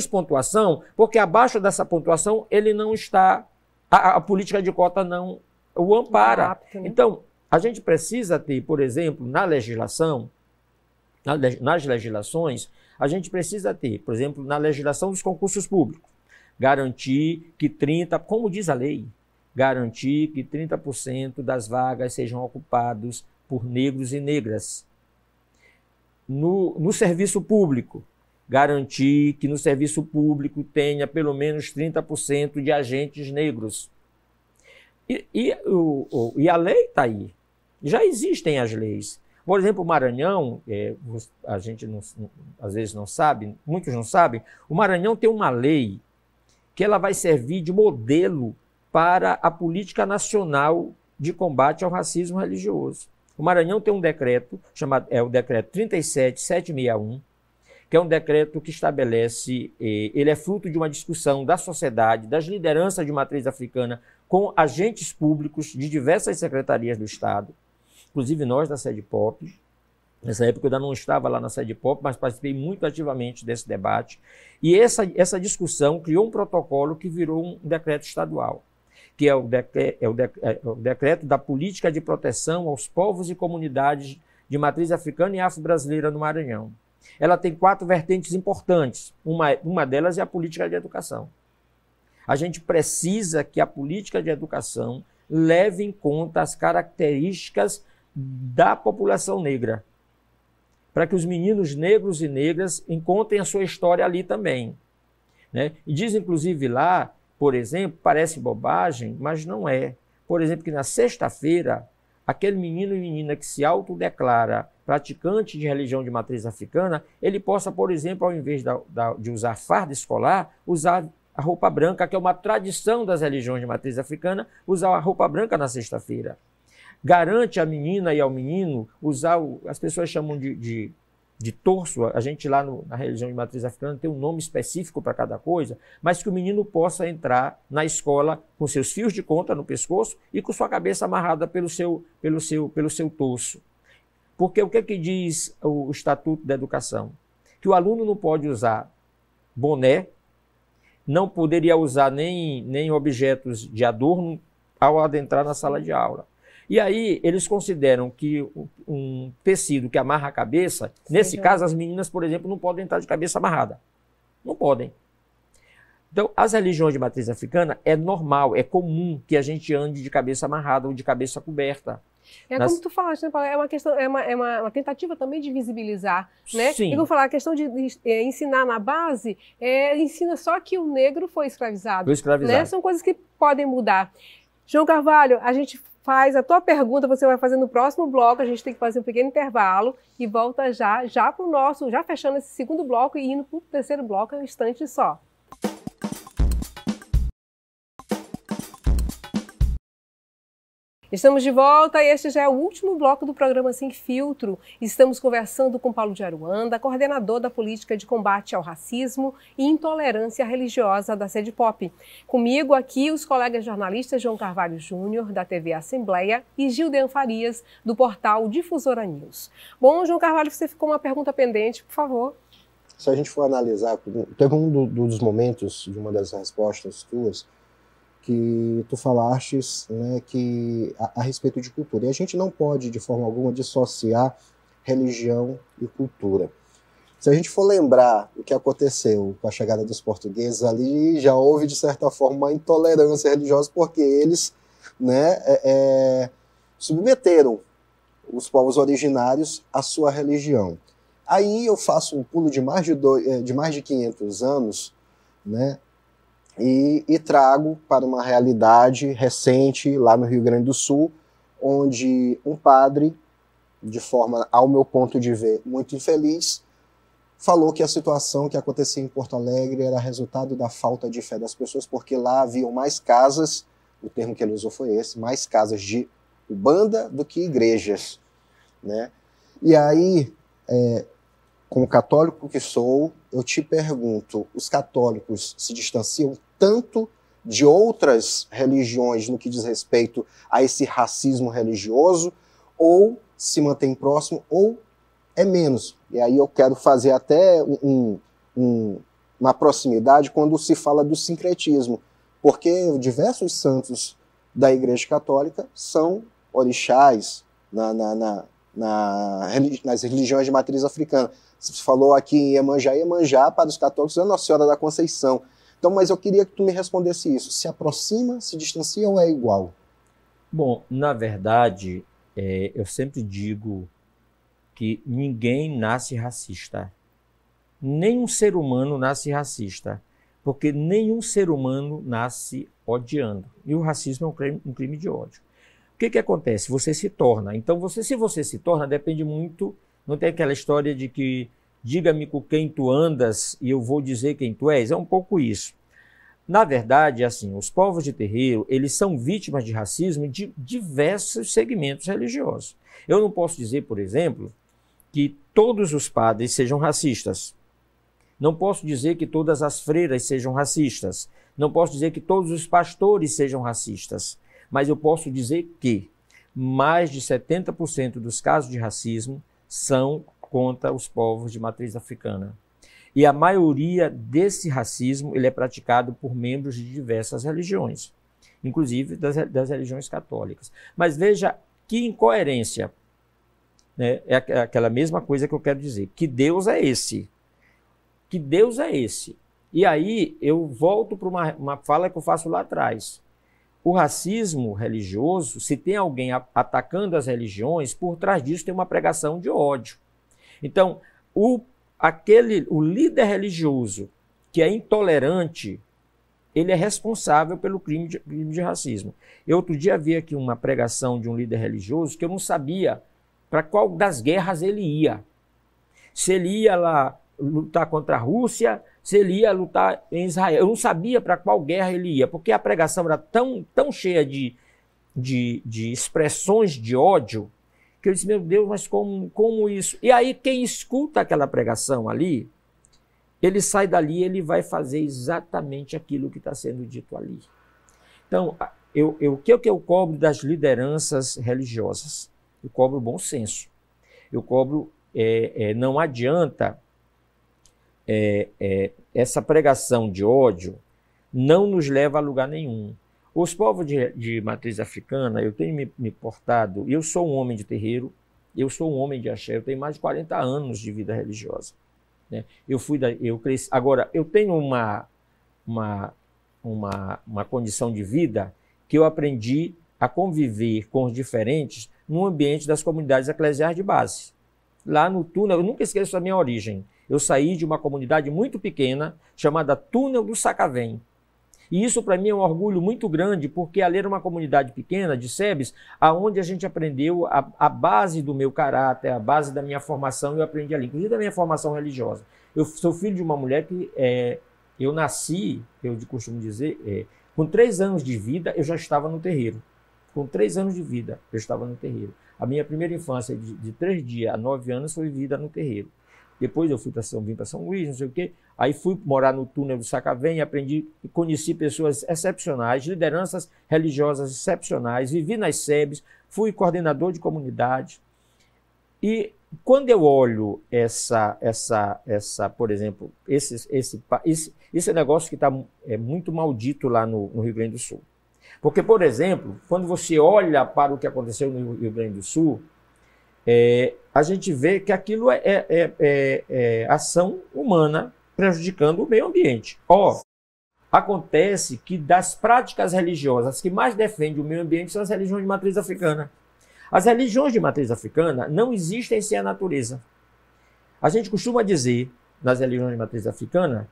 B: pontuação, porque abaixo dessa pontuação ele não está, a política de cota não o ampara. Então, a gente precisa ter, por exemplo, nas legislações, a gente precisa ter, por exemplo, na legislação dos concursos públicos, garantir que como diz a lei, garantir que 30% das vagas sejam ocupadas por negros e negras. no serviço público, garantir que no serviço público tenha pelo menos 30% de agentes negros. E a lei está aí. Já existem as leis. Por exemplo, o Maranhão, a gente às vezes não sabe, muitos não sabem, o Maranhão tem uma lei que ela vai servir de modelo para a política nacional de combate ao racismo religioso. O Maranhão tem um decreto, o decreto 37761, que é um decreto que estabelece, ele é fruto de uma discussão da sociedade, das lideranças de matriz africana, com agentes públicos de diversas secretarias do Estado, inclusive nós da SEDPOP. Nessa época eu ainda não estava lá na SEDPOP, mas participei muito ativamente desse debate. E essa discussão criou um protocolo que virou um decreto estadual, que é o decreto da política de proteção aos povos e comunidades de matriz africana e afro-brasileira no Maranhão. Ela tem 4 vertentes importantes. Uma delas é a política de educação. A gente precisa que a política de educação leve em conta as características da população negra, para que os meninos negros e negras encontrem a sua história ali também, né? E diz, inclusive, lá, por exemplo, parece bobagem, mas não é. Por exemplo, que na sexta-feira, aquele menino e menina que se autodeclara praticante de religião de matriz africana, ele possa, por exemplo, ao invés de usar farda escolar, usar a roupa branca, que é uma tradição das religiões de matriz africana, usar a roupa branca na sexta-feira. Garante à menina e ao menino usar, as pessoas chamam de torso, a gente lá na religião de matriz africana tem um nome específico para cada coisa, mas que o menino possa entrar na escola com seus fios de conta no pescoço e com sua cabeça amarrada pelo seu torso. Porque o que diz o Estatuto da Educação? Que o aluno não pode usar boné, não poderia usar nem objetos de adorno ao adentrar na sala de aula. E aí eles consideram que um tecido que amarra a cabeça, nesse caso as meninas, por exemplo, não podem entrar de cabeça amarrada. Não podem. Então, as religiões de matriz africana é normal, é comum que a gente ande de cabeça amarrada ou de cabeça coberta.
A: Como tu falaste, né, Paulo? É uma questão, uma tentativa também de visibilizar, né?
B: Sim.
A: E vou falar, a questão de ensinar na base, ensina só que o negro foi escravizado.
B: Foi escravizado.
A: Né? São coisas que podem mudar. João Carvalho, a gente faz a tua pergunta, você vai fazer no próximo bloco, a gente tem que fazer um pequeno intervalo e volta já para o nosso, já fechando esse segundo bloco e indo para o terceiro bloco em um instante só. Estamos de volta e este já é o último bloco do programa Sem Filtro. Estamos conversando com Paulo de Aruanda, coordenador da política de combate ao racismo e intolerância religiosa da SEDPOP. Comigo aqui os colegas jornalistas João Carvalho Júnior, da TV Assembleia, e Gildean Farias, do portal Difusora News. Bom, João Carvalho, você ficou uma pergunta pendente, por favor.
C: Se a gente for analisar, teve um dos momentos de uma das respostas tuas, que tu falastes, né, que a respeito de cultura. E a gente não pode, de forma alguma, dissociar religião e cultura. Se a gente for lembrar o que aconteceu com a chegada dos portugueses, ali já houve, de certa forma, uma intolerância religiosa, porque eles, né, submeteram os povos originários à sua religião. Aí eu faço um pulo de mais de 500 anos, né, e trago para uma realidade recente lá no Rio Grande do Sul, onde um padre, de forma, ao meu ponto de ver, muito infeliz, falou que a situação que acontecia em Porto Alegre era resultado da falta de fé das pessoas, porque lá haviam mais casas, o termo que ele usou foi esse, mais casas de umbanda do que igrejas, né? E aí, como católico que sou, eu te pergunto, os católicos se distanciam tanto de outras religiões no que diz respeito a esse racismo religioso, ou se mantém próximo, ou é menos? E aí eu quero fazer até uma proximidade quando se fala do sincretismo, porque diversos santos da Igreja Católica são orixás nas religiões de matriz africana. Você falou aqui em Iemanjá para os católicos é Nossa Senhora da Conceição. Então, mas eu queria que tu me respondesse isso. Se aproxima, se distancia ou é igual?
B: Bom, na verdade, eu sempre digo que ninguém nasce racista. Nenhum ser humano nasce racista, porque nenhum ser humano nasce odiando. E o racismo é um crime de ódio. O que acontece? Você se torna. Então, se você se torna, depende muito. Não tem aquela história de que diga-me com quem tu andas e eu vou dizer quem tu és. É um pouco isso. Na verdade, assim, os povos de terreiro, eles são vítimas de racismo de diversos segmentos religiosos. Eu não posso dizer, por exemplo, que todos os padres sejam racistas. Não posso dizer que todas as freiras sejam racistas. Não posso dizer que todos os pastores sejam racistas. Mas eu posso dizer que mais de 70% dos casos de racismo são contra os povos de matriz africana. E a maioria desse racismo ele é praticado por membros de diversas religiões, inclusive das religiões católicas. Mas veja que incoerência, né? É aquela mesma coisa que eu quero dizer, que Deus é esse. Que Deus é esse. E aí eu volto para uma fala que eu faço lá atrás. O racismo religioso, se tem alguém atacando as religiões, por trás disso tem uma pregação de ódio. Então, o líder religioso que é intolerante, ele é responsável pelo crime de racismo. Eu outro dia vi aqui uma pregação de um líder religioso que eu não sabia para qual das guerras ele ia. Se ele ia lá lutar contra a Rússia, se ele ia lutar em Israel. Eu não sabia para qual guerra ele ia, porque a pregação era tão cheia de expressões de ódio, que eu disse, meu Deus, mas como isso? E aí quem escuta aquela pregação ali, ele sai dali e ele vai fazer exatamente aquilo que está sendo dito ali. Então, o que eu cobro das lideranças religiosas? Eu cobro bom senso. Eu cobro, não adianta essa pregação de ódio não nos leva a lugar nenhum. Os povos de matriz africana, eu tenho me portado, eu sou um homem de terreiro, eu sou um homem de axé, eu tenho mais de 40 anos de vida religiosa. Né? Eu cresci. Agora, eu tenho uma condição de vida que eu aprendi a conviver com os diferentes no ambiente das comunidades eclesiais de base. Lá no túnel, eu nunca esqueço a minha origem. Eu saí de uma comunidade muito pequena, chamada Túnel do Sacavém. E isso para mim é um orgulho muito grande, porque ali era uma comunidade pequena de Sebes, aonde a gente aprendeu a base do meu caráter, a base da minha formação, eu aprendi ali, inclusive da minha formação religiosa. Eu sou filho de uma mulher que eu nasci, eu costumo dizer, com 3 anos de vida eu já estava no terreiro. Com 3 anos de vida eu estava no terreiro. A minha primeira infância de 3 dias a 9 anos foi vivida no terreiro. Depois eu vim para São Luís, não sei o quê. Aí fui morar no túnel do Sacavém, aprendi e conheci pessoas excepcionais, lideranças religiosas excepcionais, vivi nas SEBs, fui coordenador de comunidade. E quando eu olho por exemplo, esse negócio que está muito maldito lá no Rio Grande do Sul. Porque, por exemplo, quando você olha para o que aconteceu no Rio Grande do Sul, a gente vê que aquilo é ação humana prejudicando o meio ambiente. Acontece que das práticas religiosas que mais defendem o meio ambiente são as religiões de matriz africana. As religiões de matriz africana não existem sem a natureza. A gente costuma dizer, nas religiões de matriz africana,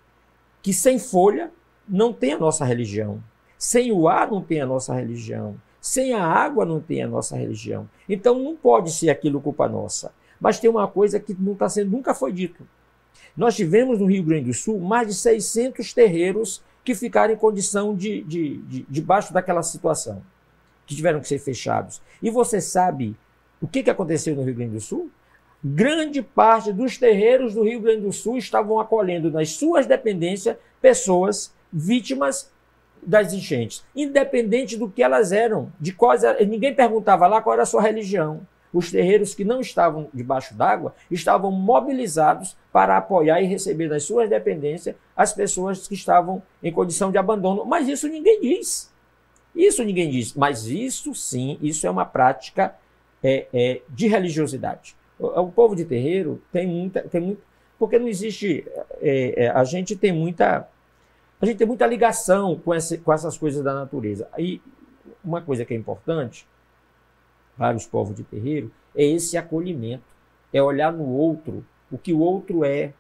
B: que sem folha não tem a nossa religião. Sem o ar não tem a nossa religião. Sem a água não tem a nossa religião. Então não pode ser aquilo culpa nossa. Mas tem uma coisa que nunca foi dito. Nós tivemos no Rio Grande do Sul mais de 600 terreiros que ficaram em condição debaixo daquela situação, que tiveram que ser fechados. E você sabe o que aconteceu no Rio Grande do Sul? Grande parte dos terreiros do Rio Grande do Sul estavam acolhendo nas suas dependências pessoas vítimas das enchentes, independente do que elas eram, ninguém perguntava lá qual era a sua religião. Os terreiros que não estavam debaixo d'água estavam mobilizados para apoiar e receber nas suas dependências as pessoas que estavam em condição de abandono. Mas isso ninguém diz. Isso ninguém diz. Mas isso sim, isso é uma prática de religiosidade. O povo de terreiro tem muita porque não existe, a gente tem muita ligação com essas coisas da natureza. E uma coisa que é importante para os povos de terreiro é esse acolhimento. é olhar no outro o que o outro é.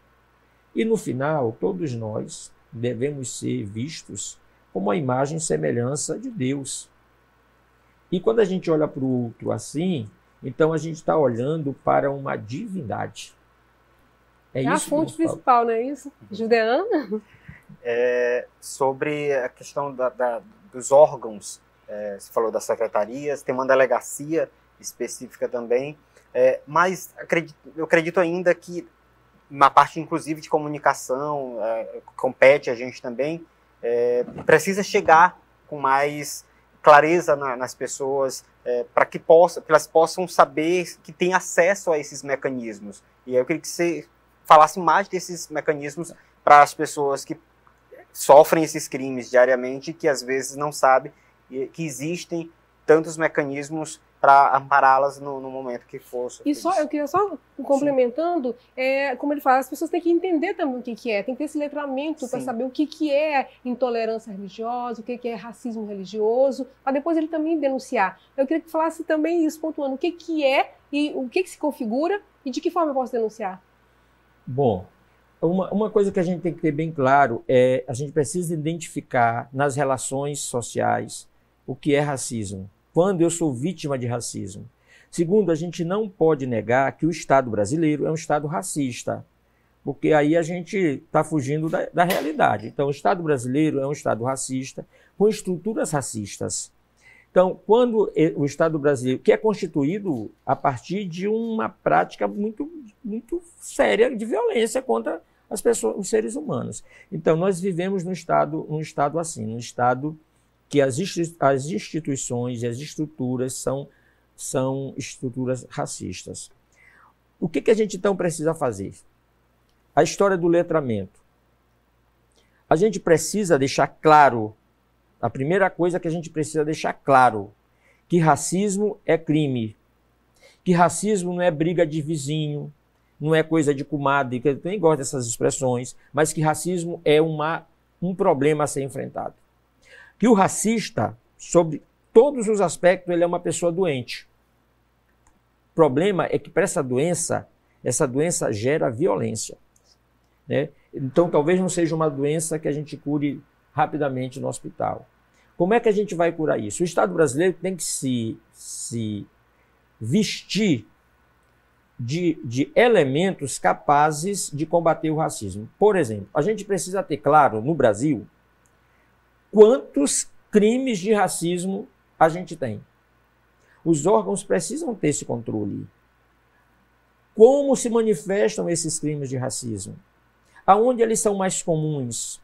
B: E no final, todos nós devemos ser vistos como a imagem e semelhança de Deus. E quando a gente olha para o outro assim, então a gente está olhando para uma divindade.
A: É a fonte principal, não é isso? Judeana?
D: Sobre a questão dos órgãos, você falou das secretarias, tem uma delegacia específica também, mas eu acredito ainda que na parte inclusive de comunicação, compete a gente também, precisa chegar com mais clareza nas pessoas, para que elas possam saber que tem acesso a esses mecanismos. E eu queria que você falasse mais desses mecanismos para as pessoas que sofrem esses crimes diariamente, que às vezes não sabem que existem tantos mecanismos para ampará-las no momento que for.
A: E eu queria só complementando, como ele fala, as pessoas têm que entender também o que é, tem que ter esse letramento para saber o que é intolerância religiosa, o que é racismo religioso, para depois ele também denunciar. Eu queria que falasse também isso, pontuando o que é e o que se configura e de que forma eu posso denunciar.
B: Bom, uma coisa que a gente tem que ter bem claro é a gente precisa identificar nas relações sociais o que é racismo. Quando eu sou vítima de racismo. Segundo, a gente não pode negar que o Estado brasileiro é um Estado racista, porque aí a gente está fugindo da realidade. Então, o Estado brasileiro é um Estado racista, com estruturas racistas. Então, quando o Estado brasileiro, que é constituído a partir de uma prática muito, muito séria de violência contra as pessoas, os seres humanos. Então, nós vivemos num Estado assim, num Estado que as instituições e as estruturas são estruturas racistas. O que a gente então precisa fazer? A história do letramento. A gente precisa deixar claro, a primeira coisa que a gente precisa deixar claro, que racismo é crime, que racismo não é briga de vizinho, não é coisa de comadre, que eu nem gosto dessas expressões, mas que racismo é um problema a ser enfrentado. Que o racista, sobre todos os aspectos, ele é uma pessoa doente. O problema é que para essa doença gera violência, né? Então, talvez não seja uma doença que a gente cure rapidamente no hospital. Como é que a gente vai curar isso? O Estado brasileiro tem que se vestir de elementos capazes de combater o racismo. Por exemplo, a gente precisa ter claro, no Brasil, quantos crimes de racismo a gente tem. Os órgãos precisam ter esse controle. Como se manifestam esses crimes de racismo? Aonde eles são mais comuns?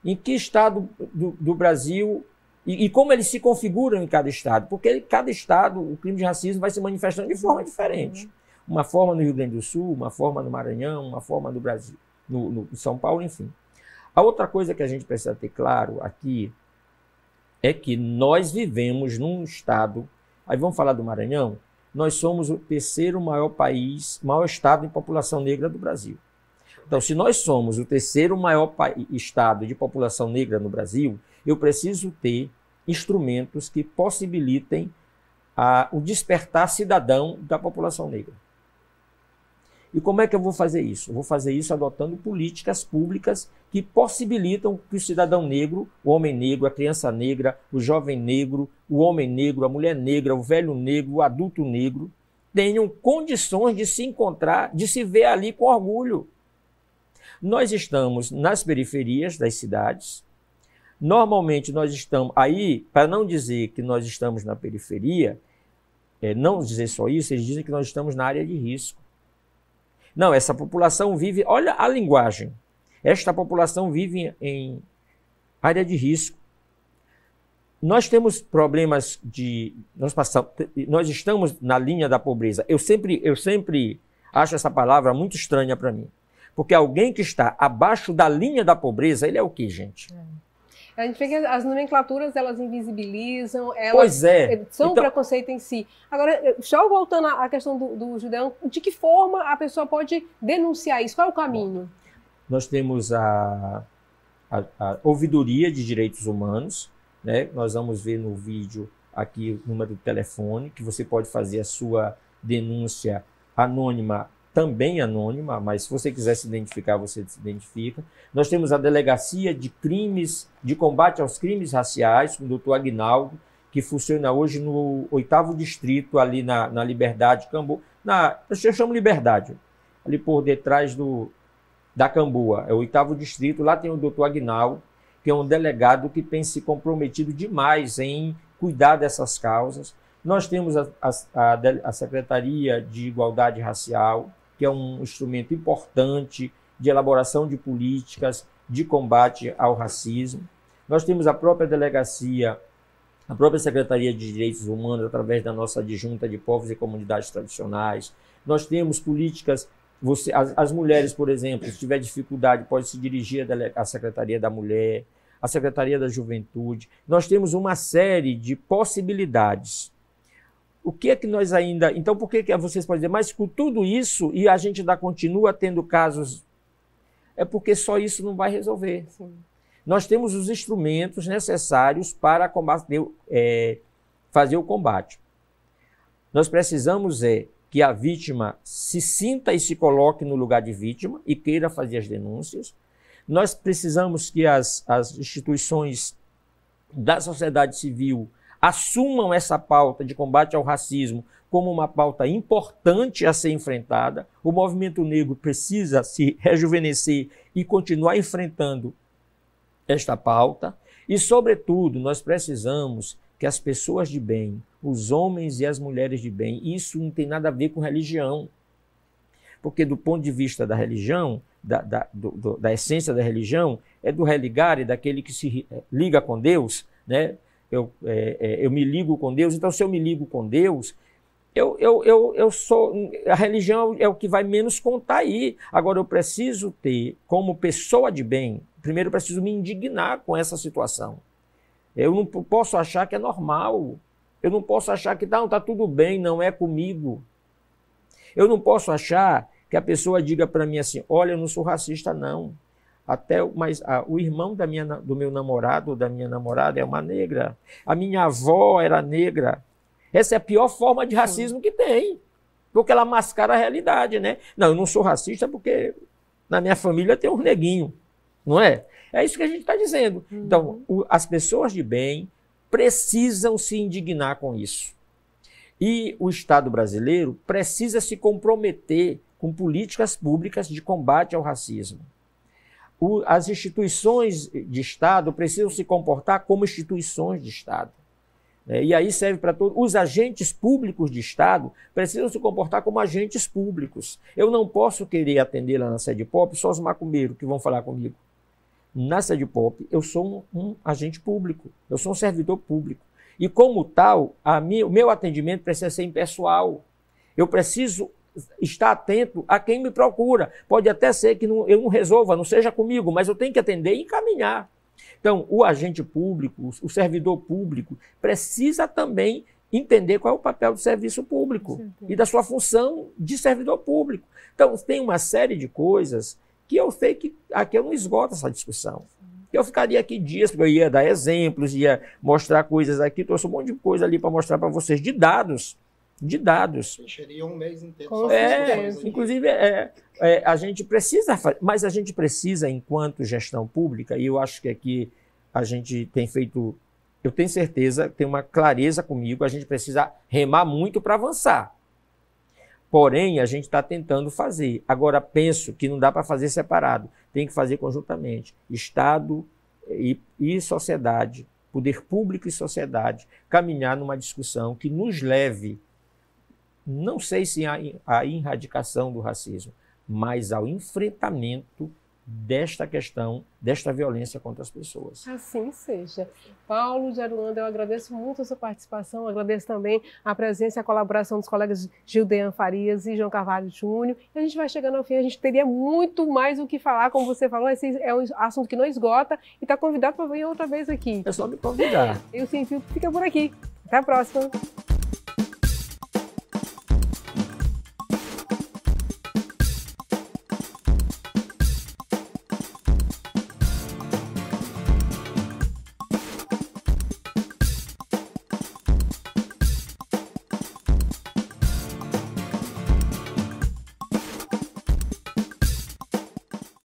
B: Em que estado do Brasil? E como eles se configuram em cada estado? Porque em cada estado o crime de racismo vai se manifestando de forma diferente. Uma forma no Rio Grande do Sul, uma forma no Maranhão, uma forma no Brasil, no São Paulo, enfim. A outra coisa que a gente precisa ter claro aqui é que nós vivemos num estado, aí vamos falar do Maranhão, nós somos o terceiro maior estado em população negra do Brasil. Então, se nós somos o terceiro maior estado de população negra no Brasil, eu preciso ter instrumentos que possibilitem o despertar cidadão da população negra. E como é que eu vou fazer isso? Eu vou fazer isso adotando políticas públicas que possibilitam que o cidadão negro, o homem negro, a criança negra, o jovem negro, o homem negro, a mulher negra, o velho negro, o adulto negro, tenham condições de se encontrar, de se ver ali com orgulho. Nós estamos nas periferias das cidades. Normalmente nós estamos aí, para não dizer que nós estamos na periferia, não dizer só isso, eles dizem que nós estamos na área de risco. Não, essa população vive, olha a linguagem, esta população vive em área de risco. Nós temos problemas nós estamos na linha da pobreza. Eu sempre acho essa palavra muito estranha para mim. Porque alguém que está abaixo da linha da pobreza, ele é o quê, gente?
A: A gente vê que as nomenclaturas, elas invisibilizam,
B: pois
A: são um preconceito em si. Agora, só voltando à questão do Judeão, de que forma a pessoa pode denunciar isso? Qual é o caminho?
B: Bom, nós temos a Ouvidoria de Direitos Humanos, né? Nós vamos ver no vídeo aqui o número do telefone, que você pode fazer a sua denúncia anônima, também anônima, mas se você quiser se identificar, você se identifica. Nós temos a Delegacia de Crimes, de Combate aos Crimes Raciais, com o doutor Aguinaldo, que funciona hoje no 8º Distrito, ali na Liberdade, Cambu, eu chamo Liberdade, ali por detrás da Cambua, é o 8º Distrito. Lá tem o doutor Aguinaldo, que é um delegado que tem se comprometido demais em cuidar dessas causas. Nós temos a Secretaria de Igualdade Racial, que é um instrumento importante de elaboração de políticas de combate ao racismo. Nós temos a própria delegacia, a própria Secretaria de Direitos Humanos, através da nossa adjunta de povos e comunidades tradicionais. Nós temos políticas, as mulheres, por exemplo, se tiver dificuldade, pode se dirigir à Secretaria da Mulher, à Secretaria da Juventude. Nós temos uma série de possibilidades. O que é que nós ainda... Então, por que vocês podem dizer, mas com tudo isso, e a gente ainda continua tendo casos... É porque só isso não vai resolver. Sim. Nós temos os instrumentos necessários para combater, fazer o combate. Nós precisamos que a vítima se sinta e se coloque no lugar de vítima e queira fazer as denúncias. Nós precisamos que as instituições da sociedade civil assumam essa pauta de combate ao racismo como uma pauta importante a ser enfrentada. O movimento negro precisa se rejuvenescer e continuar enfrentando esta pauta. E, sobretudo, nós precisamos que as pessoas de bem, os homens e as mulheres de bem, isso não tem nada a ver com religião. Porque, do ponto de vista da religião, da essência da religião, é do religar e daquele que se liga com Deus, né? Eu me ligo com Deus, então se eu me ligo com Deus, eu sou... A religião é o que vai menos contar aí. Agora, eu preciso ter, como pessoa de bem, primeiro eu preciso me indignar com essa situação. Eu não posso achar que é normal. Eu não posso achar que não, tá tudo bem, não é comigo. Eu não posso achar que a pessoa diga para mim assim, olha, eu não sou racista, não. Mas o irmão do meu namorado ou da minha namorada é uma negra. A minha avó era negra. Essa é a pior forma de racismo que tem. Porque ela mascara a realidade, né? Não, eu não sou racista porque na minha família tem um neguinho. Não é? É isso que a gente está dizendo. Então, as pessoas de bem precisam se indignar com isso. E o Estado brasileiro precisa se comprometer com políticas públicas de combate ao racismo. As instituições de Estado precisam se comportar como instituições de Estado. E aí serve para todos. Os agentes públicos de Estado precisam se comportar como agentes públicos. Eu não posso querer atender lá na Sede Pop só os macumbeiros que vão falar comigo. Na Sede Pop, eu sou um agente público, eu sou um servidor público. E como tal, o meu atendimento precisa ser impessoal. Eu preciso estar atento a quem me procura. Pode até ser que eu não resolva, não seja comigo, mas eu tenho que atender e encaminhar. Então, o agente público, o servidor público, precisa também entender qual é o papel do serviço público e da sua função de servidor público. Então, tem uma série de coisas que eu sei que aqui eu não esgoto essa discussão. Eu ficaria aqui dias, porque eu ia dar exemplos, ia mostrar coisas aqui, trouxe um monte de coisa ali para mostrar para vocês, de dados.
C: Fecharia um mês inteiro.
B: Inclusive, a gente precisa, mas a gente precisa, enquanto gestão pública, e eu acho que aqui a gente tem feito, eu tenho certeza, tem uma clareza comigo, a gente precisa remar muito para avançar. Porém, a gente está tentando fazer. Agora, penso que não dá para fazer separado, tem que fazer conjuntamente. Estado e sociedade, poder público e sociedade, caminhar numa discussão que nos leve, não sei se à erradicação do racismo, mas ao enfrentamento desta questão, desta violência contra as pessoas.
A: Assim seja. Paulo de Aruanda, eu agradeço muito a sua participação, agradeço também a presença e a colaboração dos colegas Gildean Farias e João Carvalho Júnior. E a gente vai chegando ao fim, a gente teria muito mais o que falar, como você falou, esse é um assunto que não esgota e está convidado para vir outra vez aqui.
B: É só me convidar.
A: E o Sem Filtro fica por aqui. Até a próxima.